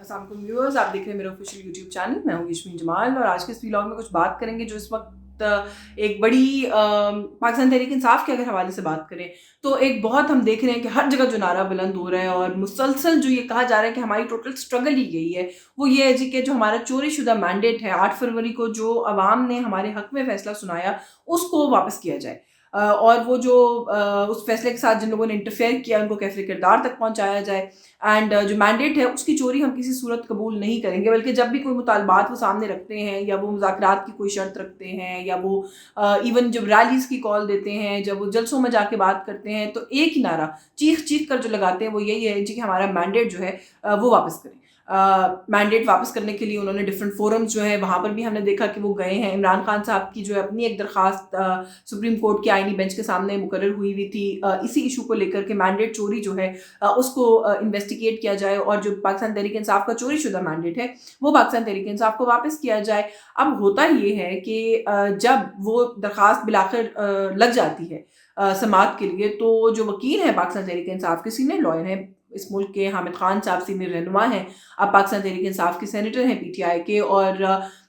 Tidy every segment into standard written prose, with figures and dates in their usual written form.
अस्सलाम वालेकुम व्यूअर्स, आप देख रहे हैं मेरा ऑफिशियल यूट्यूब चैनल। मैं हूँ यशमीन जमाल और आज के इस व्लॉग में कुछ बात करेंगे जो इस वक्त एक बड़ी पाकिस्तान तहरीक इंसाफ के अगर हवाले से बात करें तो एक बहुत हम देख रहे हैं कि हर जगह जो नारा बुलंद हो रहा है और मुसलसल जो ये कहा जा रहा है कि हमारी टोटल स्ट्रगल ही यही है, वो ये है जी कि जो हमारा चोरी शुदा मैंडेट है 8 फरवरी को जो अवाम ने हमारे हक में फैसला सुनाया उसको वापस किया जाए। और वो जो उस फैसले के साथ जिन लोगों ने इंटरफेयर किया उनको कैफे किरदार तक पहुंचाया जाए। एंड जो मैंडेट है उसकी चोरी हम किसी सूरत कबूल नहीं करेंगे, बल्कि जब भी कोई मुतालबात वो सामने रखते हैं या वो मुज़ाकरात की कोई शर्त रखते हैं या वो इवन जब रैलीज़ की कॉल देते हैं, जब वो जलसों में जाके बात करते हैं, तो एक ही नारा चीख चीख कर जो लगाते हैं वो यही है जी कि हमारा मैंडेट जो है वो वापस करें। मैंडेट वापस करने के लिए उन्होंने डिफरेंट फोरम्स जो है वहाँ पर भी हमने देखा कि वो गए हैं। इमरान खान साहब की जो है अपनी एक दरख्वास्त सुप्रीम कोर्ट के आईनी बेंच के सामने मुकर्रर हुई थी इसी इशू को लेकर के मैंडेट चोरी जो है उसको इन्वेस्टिगेट किया जाए और जो पाकिस्तान तहरीक इंसाफ का चोरी शुदा मैंडेट है वो पाकिस्तान तहरीक इंसाफ को वापस किया जाए। अब होता ये है कि जब वो दरख्वास्त बिलाखिर लग जाती है समाअत के लिए, तो जो वकील हैं पाकिस्तान तहरीक इंसाफ के, सीनियर लॉयर हैं इस मुल्क के, हामिद खान साहब सीनियर रहनुमा हैं, अब पाकिस्तान तहरीक इंसाफ के सेनेटर हैं पीटीआई के, और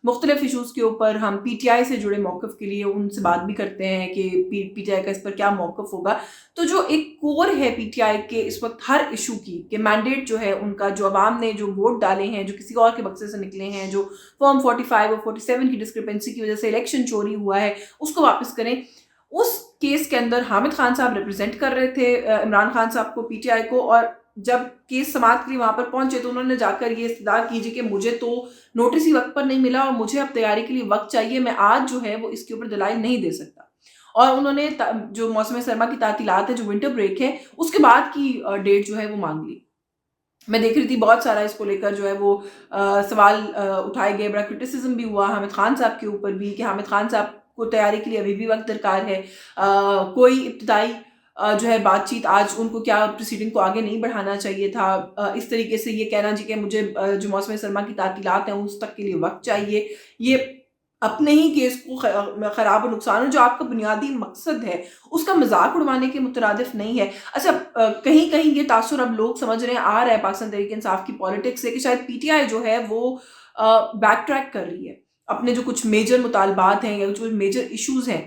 मुख्तलिफ इशूज़ के ऊपर हम पीटीआई से जुड़े मौक़िफ़ के लिए उनसे बात भी करते हैं कि पीटीआई का इस पर क्या मौक़िफ़ होगा। तो जो एक कोर है पीटीआई के इस वक्त हर इशू की कि मैंडेट जो है उनका, जो अवाम ने जो वोट डाले हैं, जो किसी और के बक्से से निकले हैं, जो फॉर्म 45 और 47 की डिस्क्रिपेंसी की वजह से इलेक्शन चोरी हुआ है, उसको वापस करें। उस केस के अंदर हामिद खान साहब रिप्रेजेंट कर रहे थे इमरान खान साहब को, पीटीआई को, और जब केस समाअत के लिए वहाँ पर पहुंचे तो उन्होंने जाकर ये इस्तदा कीजिए कि मुझे तो नोटिस ही वक्त पर नहीं मिला और मुझे अब तैयारी के लिए वक्त चाहिए, मैं आज जो है वो इसके ऊपर दलाइल नहीं दे सकता। और उन्होंने जो मौसम सरमा की तातीलात है, जो विंटर ब्रेक है, उसके बाद की डेट जो है वो मांग ली। मैं देख रही थी बहुत सारा इसको लेकर जो है वो सवाल उठाए गए, बड़ा क्रिटिसिज्म भी हुआ हामिद खान साहब के ऊपर भी कि हामिद खान साहब को तैयारी के लिए अभी भी वक्त दरकार है। कोई इब्तदाई जो है बातचीत, आज उनको क्या प्रोसीडिंग को आगे नहीं बढ़ाना चाहिए था। इस तरीके से ये कहना जी कि मुझे जो मौसम सरमा की तातीलात हैं उस तक के लिए वक्त चाहिए, ये अपने ही केस को ख़राब और नुकसान, जो आपका बुनियादी मकसद है उसका मजाक उड़वाने के मुतरादिफ नहीं है। अच्छा, कहीं कहीं ये तासुर अब लोग समझ रहे हैं, आ रहा है पाकिस्तान तहरीक इंसाफ की पॉलिटिक्स से, कि शायद पीटीआई जो है वो बैक ट्रैक कर रही है अपने जो कुछ मेजर मुतालबात हैं या जो मेजर इशूज़ हैं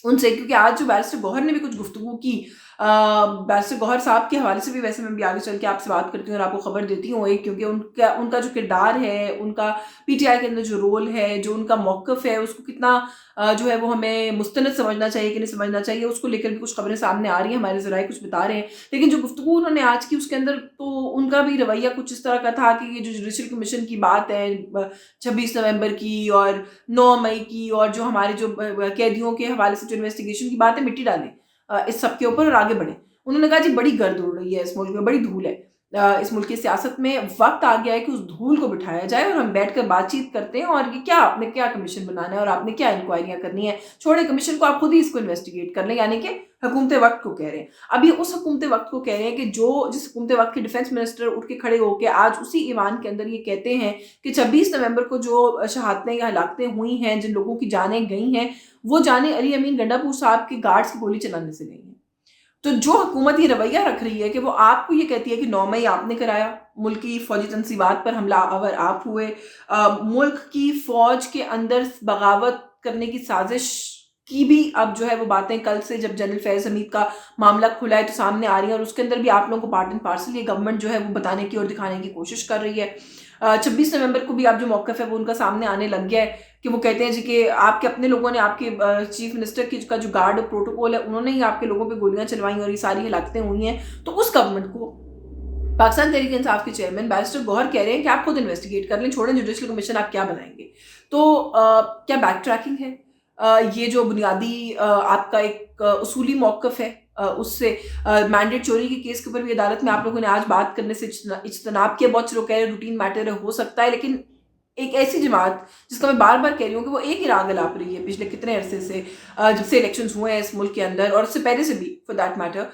उनसे, क्योंकि आज जो बैरिस्टर गौहर ने भी कुछ गुफ्तगू की, बैरिस्टर गौहर साहब के हवाले से भी वैसे मैं भी आगे चल के आपसे बात करती हूँ और आपको खबर देती हूँ एक, क्योंकि उनका उनका जो किरदार है, उनका पीटीआई के अंदर जो रोल है, जो उनका मौक़िफ़ है, उसको कितना जो है वो हमें मुस्तनद समझना चाहिए कि नहीं समझना चाहिए, उसको लेकर भी कुछ खबरें सामने आ रही हैं, हमारे ज़राए कुछ बता रहे हैं। लेकिन जो गुफ्तगू उन्होंने आज की उसके अंदर तो उनका भी रवैया कुछ इस तरह का था कि ये जो जुडिशल कमीशन की बात है 26 नवंबर की और 9 मई की, और जो हमारे जो कैदियों के हवाले से जो इन्वेस्टिगेशन की बात है, मिट्टी डालें इस सब के ऊपर और आगे बढ़ें। उन्होंने कहा जी बड़ी गर्द उड़ रही है इस मुल्क में, बड़ी धूल है इस मुल्क की सियासत में, वक्त आ गया है कि उस धूल को बिठाया जाए और हम बैठकर बातचीत करते हैं, और ये क्या आपने क्या कमीशन बनाना है और आपने क्या इंक्वायरियां करनी है, छोड़े कमीशन को, आप खुद ही इसको इन्वेस्टिगेट कर लें। यानी कि हुकूमत वक्त को कह रहे हैं, अभी उस हुकूमत वक्त को कह रहे हैं कि जो जिस हुकूमत वक्त के डिफेंस मिनिस्टर उठ के खड़े होकर आज उसी ईवान के अंदर ये कहते हैं कि 26 नवंबर को जो शहादतें या हलाकतें हुई हैं, जिन लोगों की जानें गई हैं, वो जानें अली अमीन गंडापुर साहब के गार्ड्स की गोली चलाने से गई हैं। तो जो हुकूमत ये रवैया रख रही है कि वो आपको ये कहती है कि 9 मई आपने कराया, मुल्क की फौजी तनसीबात पर हमला आवर आप हुए, मुल्क की फौज के अंदर बगावत करने की साजिश की भी अब जो है वो बातें कल से जब जनरल फैज हमीद का मामला खुला है तो सामने आ रही है, और उसके अंदर भी आप लोगों को पार्ट एंड पार्सल ये गवर्नमेंट जो है वो बताने की और दिखाने की कोशिश कर रही है। 26 नवंबर को भी आप जो मौक़िफ़ है वो उनका सामने आने लग गया है कि वो कहते हैं जी कि आपके अपने लोगों ने, आपके चीफ मिनिस्टर की का जो गार्ड प्रोटोकॉल है, उन्होंने ही आपके लोगों पे गोलियां चलवाई और ये सारी हलाकतें हुई हैं। तो उस गवर्नमेंट को पाकिस्तान तहरीक इंसाफ के चेयरमैन बैरिस्टर गौहर कह रहे हैं कि आप खुद इन्वेस्टिगेट कर लें, छोड़ें जुडिशल कमीशन, आप क्या बनाएंगे। तो क्या बैक ट्रैकिंग है? ये जो बुनियादी आपका एक उसूली मौक़िफ़ है उससे मैंडेट चोरी के केस के ऊपर भी अदालत में आप लोगों ने आज बात करने से इज्तनाब किया। बहुत से लोग कह रहे हैं रूटीन मैटर हो सकता है, लेकिन एक ऐसी जमात जिसका मैं बार बार कह रही हूँ कि वो एक ही राग अलाप रही है पिछले कितने अरसे से, जब से इलेक्शंस हुए हैं इस मुल्क के अंदर और उससे पहले से भी फॉर दैट मैटर,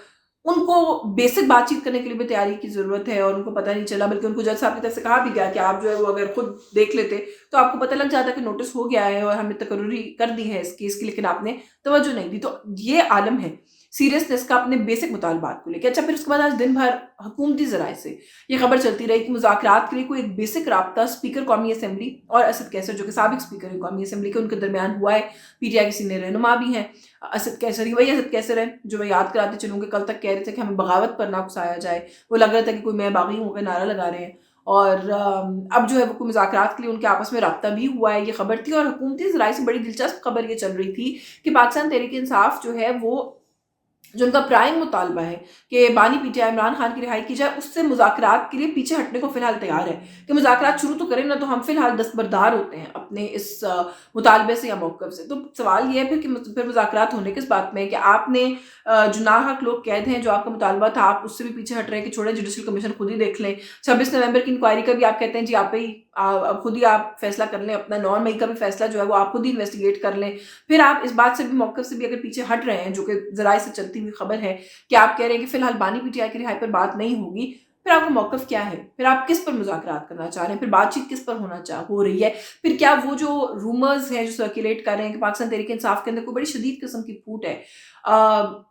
उनको बेसिक बातचीत करने के लिए भी तैयारी की ज़रूरत है और उनको पता नहीं चला। बल्कि उनको जज साहब की तरफ से कहा भी गया कि आप जो है वो अगर खुद देख लेते तो आपको पता लग जाता कि नोटिस हो गया है और हमने तकर्री कर दी है इस केस की, लेकिन आपने तवज्जो नहीं दी। तो ये आलम है सीरियसनेस का अपने बेसिक मुतालबात को लेके। अच्छा, फिर उसके बाद आज दिन भर हुकूमती ज़राए से ये खबर चलती रही कि मुज़ाकरात के लिए कोई एक बेसिक राब्ता स्पीकर कौमी असम्बली और असद कैसर जो कि साबिक स्पीकर है कौमी असम्बली के, उनके दरमियान हुआ है। पीटीआई के सीनियर रहनुमा भी हैं असद कैसर ही, वही असद कैसर है जो मैं याद कराते चलूँ कि कल तक कह रहे थे कि हमें बगावत पर ना उकसाया जाए। वो लग रहा था कि कोई मैं बागी हूँ का नारा लगा रहे हैं। और अब जो है वो मुज़ाकरात के लिए उनके आपस में राब्ता भी हुआ है, ये खबर थी। और हुकूमती ज़राए से बड़ी दिलचस्प खबर ये चल रही थी कि पाकिस्तान तहरीक इंसाफ जो है वो जो उनका प्राइम मुतालबा है कि बानी पीटीआई इमरान खान की रिहाई की जाए, उससे मुज़ाकरात के लिए पीछे हटने को फिलहाल तैयार है कि मुज़ाकरात शुरू तो करें ना, तो हम फिलहाल दस्तबरदार होते हैं अपने इस मुतालबे से या मौक़िफ़ से। तो सवाल ये है फिर कि फिर मुज़ाकरात होने किस बात में है कि आपने जो नाहक लोग कैद हैं, जो आपका मुतालबा था आप उससे भी पीछे हट रहे हैं कि छोड़ें, जुडिशल कमीशन खुद ही देख लें। 26 नवंबर की इंक्वायरी का भी आप कहते हैं जी आप ही अब खुद ही आप फैसला कर लें, अपना 9 मई का भी फैसला जो है वो आप खुद ही इन्वेस्टिगेट कर लें। फिर आप इस बात से भी मौक़िफ़ से भी अगर पीछे हट रहे हैं, जो कि ज़राए से चलती हुई खबर है कि आप कह रहे हैं कि फिलहाल बानी पीटीआई की रिहाई पर बात नहीं होगी, फिर आपका मौक़िफ़ क्या है? फिर आप किस पर मुज़ाकरात करना चाह रहे हैं? फिर बातचीत किस पर हो रही है? फिर क्या वो जो रूमर्स हैं जो सर्कुलेट कर रहे हैं कि पाकिस्तान तहरीक इंसाफ के अंदर कोई बड़ी शदीद किस्म की फूट है,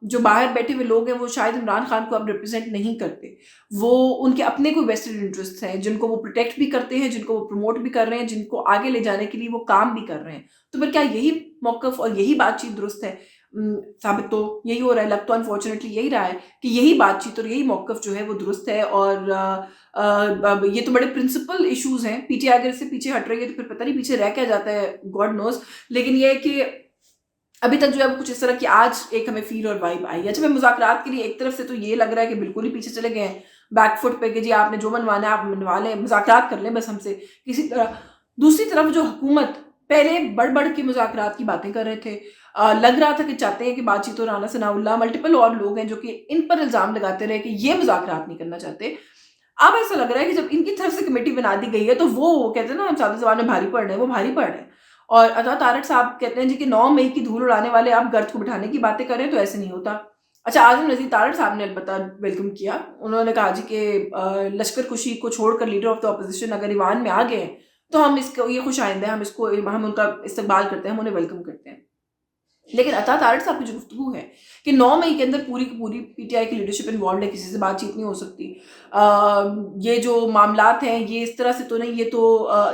जो बाहर बैठे हुए लोग हैं वो शायद इमरान खान को अब रिप्रेजेंट नहीं करते, वो उनके अपने कोई वेस्टेड इंटरेस्ट हैं जिनको वो प्रोटेक्ट भी करते हैं, जिनको वो प्रमोट भी कर रहे हैं, जिनको आगे ले जाने के लिए वो काम भी कर रहे हैं। तो फिर क्या यही मौक़िफ़ और यही बातचीत दुरुस्त है? साबित तो यही हो रहा है, लग तो अनफॉर्चुनेटली यही रहा है कि यही बातचीत और यही मौक़िफ़ जो है वो दुरुस्त है। और अब ये तो बड़े प्रिंसिपल इश्यूज़ हैं। पीटीआई अगर इससे पीछे हट रही है तो फिर पता नहीं पीछे रह क्या जाता है, गॉड नोज़। लेकिन ये है कि अभी तक जो है वो कुछ इस तरह की आज एक हमें फ़ील और वाइब आई है। अच्छा, मैं मुज़ाकरात के लिए एक तरफ से तो ये लग रहा है कि बिल्कुल ही पीछे चले गए हैं, बैक फुट पे कि जी आपने जो मनवाना है आप मनवा लें, मुज़ाकरात कर लें बस हमसे किसी तरह। दूसरी तरफ जो हुकूमत पहले बढ़-बढ़ के मुज़ाकरात की बातें कर रहे थे, लग रहा था कि चाहते हैं कि बातचीत हो, राना सनाउल्लाह मल्टीपल और लोग हैं जो कि इन पर इल्ज़ाम लगाते रहे कि ये मुज़ाकरात नहीं करना चाहते। अब ऐसा लग रहा है कि जब इनकी तरफ से कमेटी बना दी गई है तो वो कहते हैं ना हम सादी ज़बान में भारी पड़ रहे हैं, वो भारी पड़ रहे हैं। और अता तारड़ साहब कहते हैं जी कि 9 मई की धूल उड़ाने वाले आप गर्द को बिठाने की बातें कर रहे हैं तो ऐसे नहीं होता। अच्छा, आज़म नज़ीर तारड़ साहब ने अलबत्ता वेलकम किया। उन्होंने कहा जी कि लश्कर कुशी को छोड़कर लीडर ऑफ द ऑपोजिशन अगर ईवान में आ गए हैं तो हम इसको ये खुशाइंद है, हम उनका इस्तकबाल करते हैं, हम उन्हें वेलकम करते हैं। लेकिन अता तारड़ साहब की जो गुफ्तगू है कि 9 मई के अंदर पूरी की पूरी पीटीआई की लीडरशिप इन्वॉल्व है, किसी से बातचीत नहीं हो सकती, ये जो मामलात हैं ये इस तरह से तो नहीं, ये तो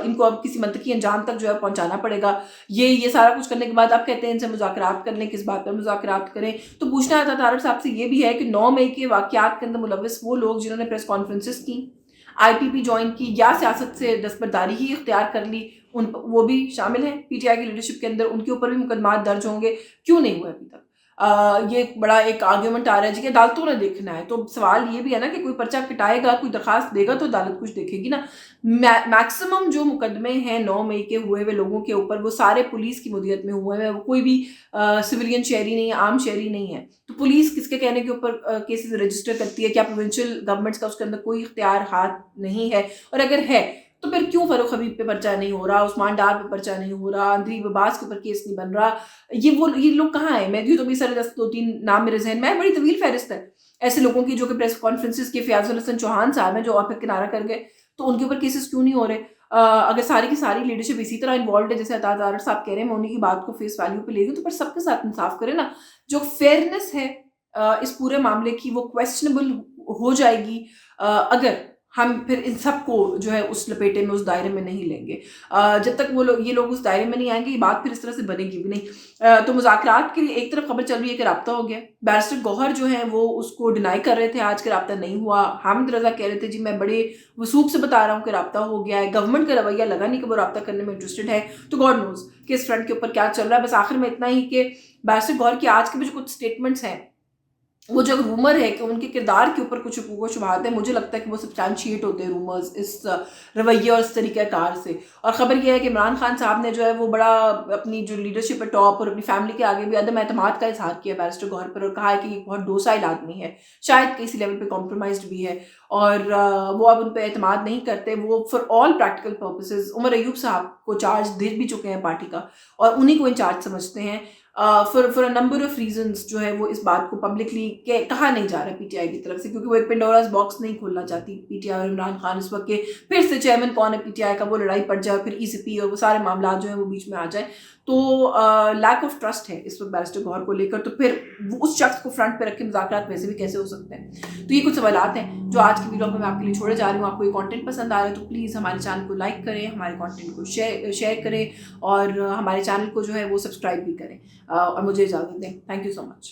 इनको अब किसी मंतकी अंजाम तक जो है पहुंचाना पड़ेगा। ये सारा कुछ करने के बाद अब कहते हैं इनसे मुज़ाकरात कर लें, किस बात पर मुज़ाकरात करें? तो पूछना अता तारड़ साहब से ये भी है कि 9 मई के वाक़यात के अंदर मुलव्वस वो लोग जिन्होंने प्रेस कॉन्फ्रेंसेस की, आईपीपी ज्वाइन की या सियासत से दस्तबरदारी ही इख्तियार कर ली, वो भी शामिल हैं पीटीआई की लीडरशिप के अंदर, उनके ऊपर भी मुकदमात दर्ज होंगे, क्यों नहीं हुए अभी तक? ये बड़ा एक आर्ग्यूमेंट आ रहा है जी कि अदालतों ने देखना है। तो सवाल ये भी है ना कि कोई पर्चा कटाएगा, कोई दरखास्त देगा तो अदालत कुछ देखेगी ना। मैक्सिमम जो मुकदमे हैं 9 मई के हुए हुए लोगों के ऊपर वो सारे पुलिस की मुदियत में हुए हैं, वो कोई भी सिविलियन शहरी नहीं है, आम शहरी नहीं है। तो पुलिस किसके कहने के ऊपर केसेस रजिस्टर करती है? क्या प्रोविंशियल गवर्नमेंट्स का उसके अंदर कोई इख्तियार हाथ नहीं है? और अगर है तो फिर क्यों फरूख हबीब पे पर्चा नहीं हो रहा, उस्मान डार पे पर्चा नहीं हो रहा, अंदरी अब्बास के ऊपर केस नहीं बन रहा? ये लोग कहाँ हैं? मैं तो भी सर 2-3 नाम मेरे जहन में है, बड़ी तवील फहरिस्त है ऐसे लोगों की जो कि प्रेस कॉन्फ्रेंसिस के फयाजुल हसन चौहान साहब हैं जो आप किनारा कर गए, तो उनके ऊपर केसेस क्यों नहीं हो रहे? अगर सारी की सारी लीडरशिप इसी तरह इन्वॉल्व है जैसे अता तारड़ साहब कह रहे हैं, मैं उन्हीं की बात को फेस वैल्यू पे ले रही हूँ, तो फिर सबके साथ इंसाफ करें ना। जो फेयरनेस है इस पूरे मामले की वो क्वेश्चनेबल हो जाएगी अगर हम फिर इन सबको जो है उस लपेटे में, उस दायरे में नहीं लेंगे। जब तक ये लोग उस दायरे में नहीं आएंगे, ये बात फिर इस तरह से बनेगी भी नहीं। तो मुज़ाकरात के लिए एक तरफ खबर चल रही है कि राब्ता हो गया, बैरिस्टर गौहर जो है वो उसको डिनाई कर रहे थे आज के राब्ता नहीं हुआ। हामिद रजा कह रहे थे जी मैं बड़े वसूख से बता रहा हूँ कि राब्ता हो गया है, गवर्नमेंट का रवैया लगा नहीं कि वो राब्ता करने में इंटरेस्टेड है। तो गॉड नोज कि इस फ्रंट के ऊपर क्या चल रहा है। बस आखिर में इतना ही कि बैरिस्टर गौहर की आज के भी जो कुछ स्टेटमेंट्स हैं, वो जो रूमर है कि उनके किरदार के ऊपर कुछ हुकूक शुबहात है, मुझे लगता है कि वो सब्सटैंशिएट होते हैं रूमर्स इस रवैये और इस तरीक़ाकार से। और ख़बर यह है कि इमरान खान साहब ने जो है वो बड़ा अपनी जो लीडरशिप है टॉप और अपनी फैमिली के आगे भी अदम एतमाद का इजहार किया बैरिस्टर गौहर पर, और कहा है कि ये बहुत डोसाइल आदमी है, शायद किसी लेवल पे कॉम्प्रोमाइज्ड भी है और वो अब उन पर एतमाद नहीं करते। वो for all practical purposes Umar Ayub साहब को चार्ज दे भी चुके हैं पार्टी का और उन्हीं को इंचार्ज समझते हैं। For a number of reasons جو ہے وہ اس بات کو پبلکلی کہا نہیں جا رہا پی ٹی آئی کی طرف سے، کیونکہ وہ ایک پنڈوراز باکس نہیں کھولنا چاہتی پی ٹی آئی اور عمران خان اس وقت کے پھر سے چیئرمین کون ہے پی ٹی آئی کا، وہ لڑائی پڑ جائے، پھر ای سی پی اور وہ سارے معاملات جو ہیں وہ بیچ میں آ جائیں. تو لیک آف ٹرسٹ ہے اس وقت بیرسٹر گوہر کو لے کر، تو پھر وہ اس شخص کو فرنٹ پہ رکھ کے مذاکرات ویسے بھی کیسے ہو سکتے ہیں. تو یہ کچھ سوالات ہیں جو آج کی ویڈیو میں آپ کے لیے چھوڑے جا رہی ہوں. آپ کو یہ کانٹینٹ پسند آ رہا ہے تو پلیز ہمارے چینل کو لائک کریں، ہمارے کانٹینٹ کو شیئر کریں، اور ہمارے چینل کو جو ہے وہ سبسکرائب بھی کریں، اور مجھے اجازت دیں. Thank you so much.